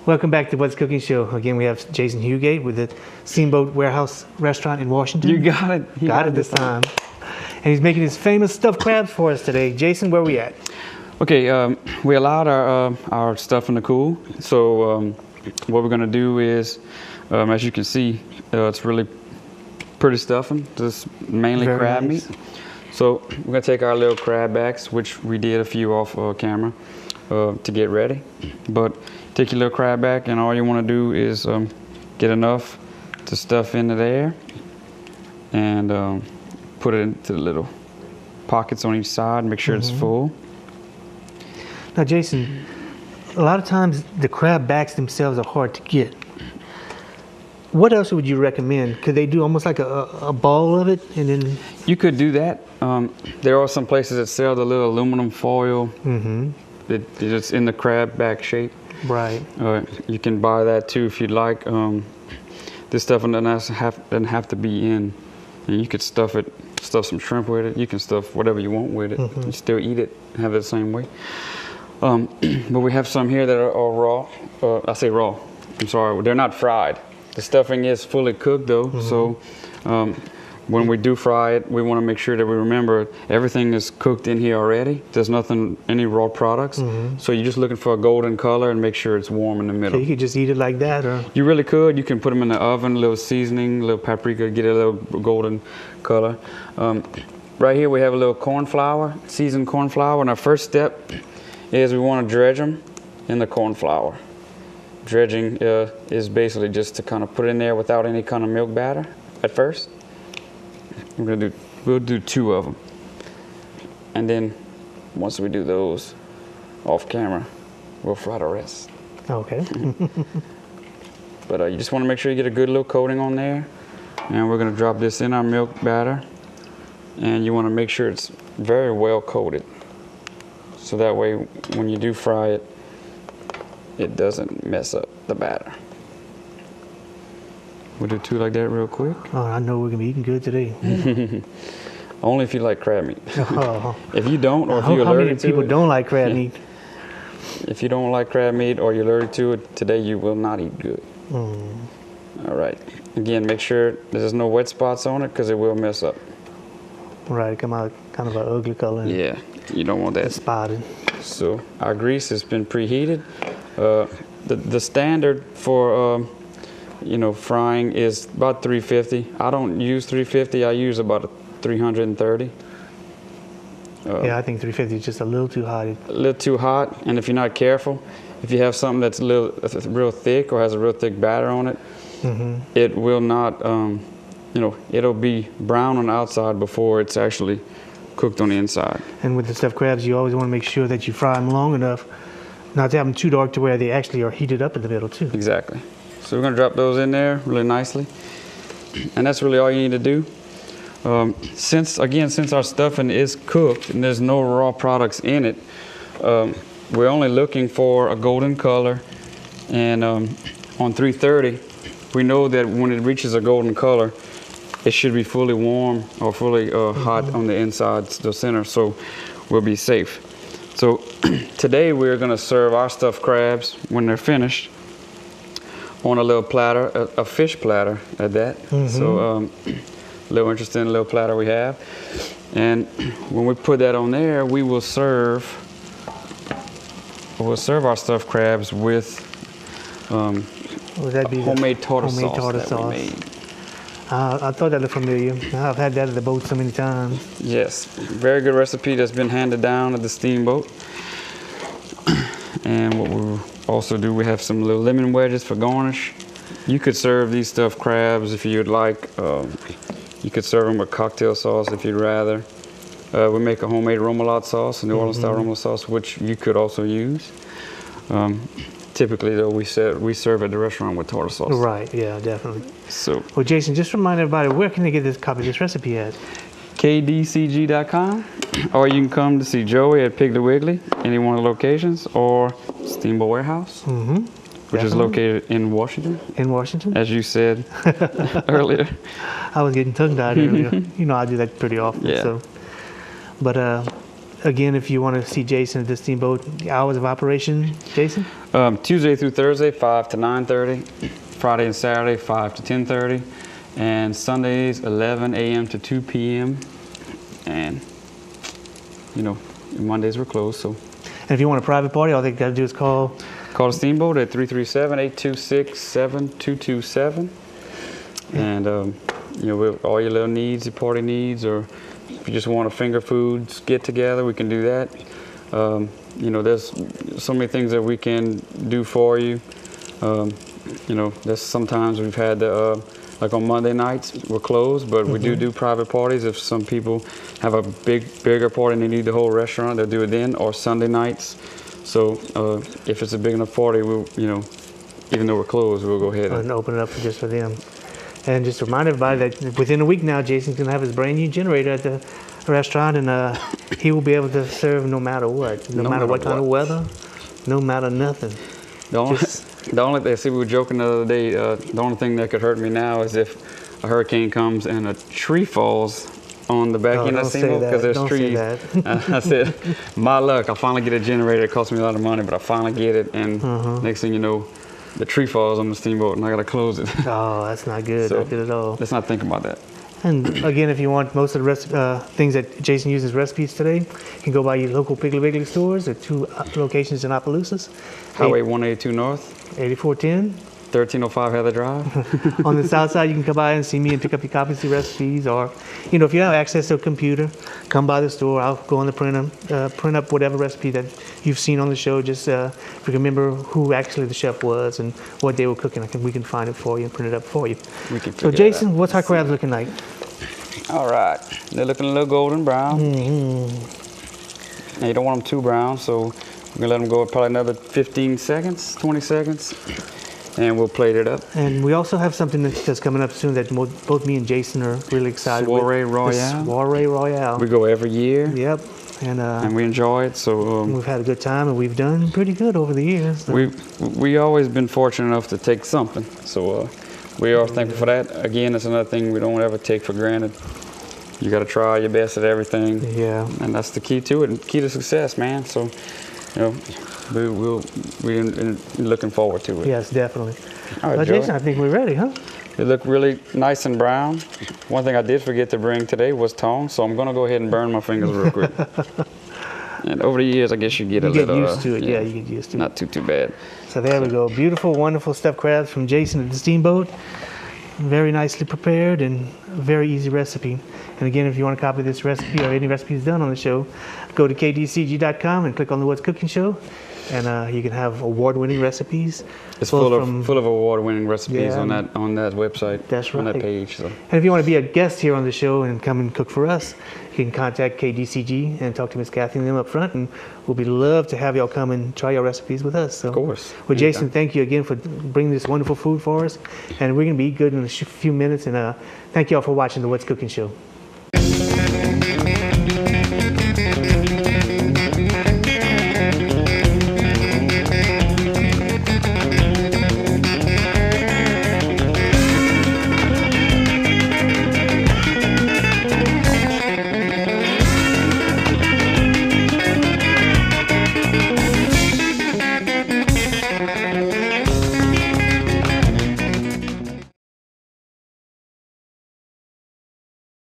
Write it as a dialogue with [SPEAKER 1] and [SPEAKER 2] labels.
[SPEAKER 1] Welcome back to What's Cooking Show. Again, we have Jason Huguet with the Steamboat Warehouse Restaurant in Washington.
[SPEAKER 2] You got it.
[SPEAKER 1] Got it this time. And he's making his famous stuffed crabs for us today. Jason, where are we at?
[SPEAKER 2] Okay, we allowed our stuff in the cool. So what we're gonna do is, as you can see, it's really pretty stuffing. Just mainly
[SPEAKER 1] Very
[SPEAKER 2] crab
[SPEAKER 1] nice.
[SPEAKER 2] meat. So we're gonna take our little crab backs, which we did a few off camera to get ready. But take your little crab back, and all you want to do is get enough to stuff into there, and put it into the little pockets on each side. Make sure it's full.
[SPEAKER 1] Now, Jason, a lot of times the crab backs themselves are hard to get. What else would you recommend? Could they do almost like a ball of it, and then?
[SPEAKER 2] You could do that. There are some places that sell the little aluminum foil. It's in the crab back shape.
[SPEAKER 1] Right.
[SPEAKER 2] You can buy that too if you'd like. This stuff doesn't have to be in. And you could stuff some shrimp with it. You can stuff whatever you want with it. You still eat it, have it the same way. But we have some here that are raw. I say raw. I'm sorry, they're not fried. The stuffing is fully cooked though, so when we do fry it, we want to make sure that we remember everything is cooked in here already. There's any raw products. So you're just looking for a golden color and make sure it's warm in the middle.
[SPEAKER 1] So you could just eat it like that, or?
[SPEAKER 2] You really could. You can put them in the oven, a little seasoning, a little paprika, get a little golden color. Right here we have a little corn flour, seasoned corn flour, and our first step is we want to dredge them in the corn flour. Dredging is basically just to kind of put it in there without any kind of milk batter at first. We'll do 2 of them. And then once we do those off camera, we'll fry the rest.
[SPEAKER 1] Okay.
[SPEAKER 2] But you just want to make sure you get a good little coating on there. And we're going to drop this in our milk batter. And you want to make sure it's very well coated. So that way when you do fry it, it doesn't mess up the batter. We'll do 2 like that real quick.
[SPEAKER 1] Oh, I know we're gonna be eating good today.
[SPEAKER 2] Only if you like crab meat.
[SPEAKER 1] Oh.
[SPEAKER 2] If you don't, or if you're
[SPEAKER 1] How many
[SPEAKER 2] allergic to
[SPEAKER 1] people
[SPEAKER 2] it,
[SPEAKER 1] don't like crab meat?
[SPEAKER 2] if you don't like crab meat or you're allergic to it, today you will not eat good. All right. Again, make sure there's no wet spots on it because it will mess up.
[SPEAKER 1] Right, come out kind of an ugly color.
[SPEAKER 2] Yeah, you don't want that.
[SPEAKER 1] Spotted.
[SPEAKER 2] So our grease has been preheated. The standard for frying is about 350. I don't use 350. I use about 330.
[SPEAKER 1] Yeah, I think 350 is just a little too hot.
[SPEAKER 2] A little too hot, and if you're not careful, if you have something that's real thick or has a real thick batter on it, it will not, it'll be brown on the outside before it's actually cooked on the inside.
[SPEAKER 1] And with the stuffed crabs, you always want to make sure that you fry them long enough not to have them too dark to where they actually are heated up in the middle too.
[SPEAKER 2] Exactly. So we're going to drop those in there really nicely. And that's really all you need to do. Since our stuffing is cooked and there's no raw products in it, we're only looking for a golden color. And on 330, we know that when it reaches a golden color, it should be fully warm or fully hot on the inside, the center, so we'll be safe. So today we're going to serve our stuffed crabs when they're finished on a little platter, a fish platter at that. So a little interesting little platter we have. And when we put that on there, we'll serve our stuffed crabs with
[SPEAKER 1] Would that be
[SPEAKER 2] homemade tartar
[SPEAKER 1] homemade
[SPEAKER 2] sauce
[SPEAKER 1] tartar
[SPEAKER 2] that
[SPEAKER 1] sauce?
[SPEAKER 2] we made.
[SPEAKER 1] I thought that looked familiar. I've had that at the boat so many times.
[SPEAKER 2] Yes, very good recipe that's been handed down at the Steamboat. And what we also do, we have some little lemon wedges for garnish. You could serve these stuffed crabs if you'd like. You could serve them with cocktail sauce if you'd rather. We make a homemade remoulade sauce, a New Orleans style remoulade sauce, which you could also use. Typically, though, we serve at the restaurant with tartar sauce.
[SPEAKER 1] Right, yeah, definitely.
[SPEAKER 2] So,
[SPEAKER 1] Well, Jason, just remind everybody, where can they get this copy of this recipe at?
[SPEAKER 2] kdcg.com, or you can come to see Joey at Pig the Wiggly, any one of the locations, or Steamboat Warehouse, which is located in Washington.
[SPEAKER 1] In Washington?
[SPEAKER 2] As you said earlier.
[SPEAKER 1] I was getting tongue-tied earlier. You know, I do that pretty often.
[SPEAKER 2] Yeah.
[SPEAKER 1] So. But again, if you want to see Jason at the Steamboat, the hours of operation, Jason?
[SPEAKER 2] Tuesday through Thursday, 5 to 9:30. Friday and Saturday, 5 to 10:30. And Sundays, 11 a.m. to 2 p.m. And, Mondays we're closed, so.
[SPEAKER 1] And if you want a private party, all they got to do is call.
[SPEAKER 2] Call the Steamboat at 337-826-7227. And, all your little needs, your party needs, or if you just want a finger foods get together, we can do that. There's so many things that we can do for you. There's sometimes we've had like on Monday nights we're closed, but we do private parties. If some people have a bigger party and they need the whole restaurant, they'll do it then, or Sunday nights. So if it's a big enough party, we'll, even though we're closed, we'll go ahead
[SPEAKER 1] and open it up just for them. And just to remind everybody that within a week now, Jason's going to have his brand new generator at the restaurant, and he will be able to serve no matter what, no matter what kind of weather, no matter nothing.
[SPEAKER 2] The only thing, we were joking the other day, the only thing that could hurt me now is if a hurricane comes and a tree falls on the back end of the Steamboat, because there's trees. I said, my luck, I finally get a generator. It cost me a lot of money, but I finally get it, and next thing you know, the tree falls on the Steamboat and I gotta close it.
[SPEAKER 1] Oh, that's not good.
[SPEAKER 2] So,
[SPEAKER 1] not good at all.
[SPEAKER 2] Let's not think about that.
[SPEAKER 1] And again, if you want most of the things that Jason uses recipes today, you can go by your local Piggly Wiggly stores at 2 locations in Opelousas.
[SPEAKER 2] Highway 182 North.
[SPEAKER 1] 8410.
[SPEAKER 2] 1305 Heather Drive.
[SPEAKER 1] On the south side, you can come by and see me and pick up your copies of recipes, or, if you have access to a computer, come by the store. I'll go on the print up whatever recipe that you've seen on the show. Just if you remember who actually the chef was and what they were cooking, we can find it for you and print it up for you.
[SPEAKER 2] So
[SPEAKER 1] Jason, what's our crabs looking like?
[SPEAKER 2] All right, they're looking a little golden brown. Now you don't want them too brown, so we're gonna let them go probably another 15 seconds, 20 seconds. And we'll plate it up.
[SPEAKER 1] And we also have something that's coming up soon that both me and Jason are really excited
[SPEAKER 2] Soiree
[SPEAKER 1] with.
[SPEAKER 2] Royale.
[SPEAKER 1] Soiree Royale.
[SPEAKER 2] We go every year.
[SPEAKER 1] Yep. And
[SPEAKER 2] we enjoy it. So
[SPEAKER 1] we've had a good time, and we've done pretty good over the years. So.
[SPEAKER 2] We always been fortunate enough to take something. So we are thankful for that. Again, it's another thing we don't ever take for granted. You got to try your best at everything.
[SPEAKER 1] Yeah.
[SPEAKER 2] And that's the key to it, and key to success, man. So, we're looking forward to it.
[SPEAKER 1] Yes, definitely.
[SPEAKER 2] All right,
[SPEAKER 1] well, Jason, I think we're ready, huh?
[SPEAKER 2] They look really nice and brown. One thing I did forget to bring today was tongs, so I'm going to go ahead and burn my fingers real quick. And over the years, I guess you get a little...
[SPEAKER 1] You get used to it, you get used to it.
[SPEAKER 2] Not too bad.
[SPEAKER 1] So there we go. Beautiful, wonderful stuffed crabs from Jason at the Steamboat. Very nicely prepared and very easy recipe. And again, if you want to copy this recipe or any recipes done on the show, go to kdcg.com and click on the What's Cooking show. And you can have award-winning recipes.
[SPEAKER 2] It's full of award-winning recipes on that website.
[SPEAKER 1] That's right.
[SPEAKER 2] On that page. So.
[SPEAKER 1] And if you want to be a guest here on the show and come and cook for us, you can contact KDCG and talk to Miss Kathy and them up front, and we'll be love to have y'all come and try your recipes with us. So,
[SPEAKER 2] of course.
[SPEAKER 1] Well, Jason, thank you again for bringing this wonderful food for us, and we're going to be eat good in a few minutes. And thank y'all for watching the What's Cooking show.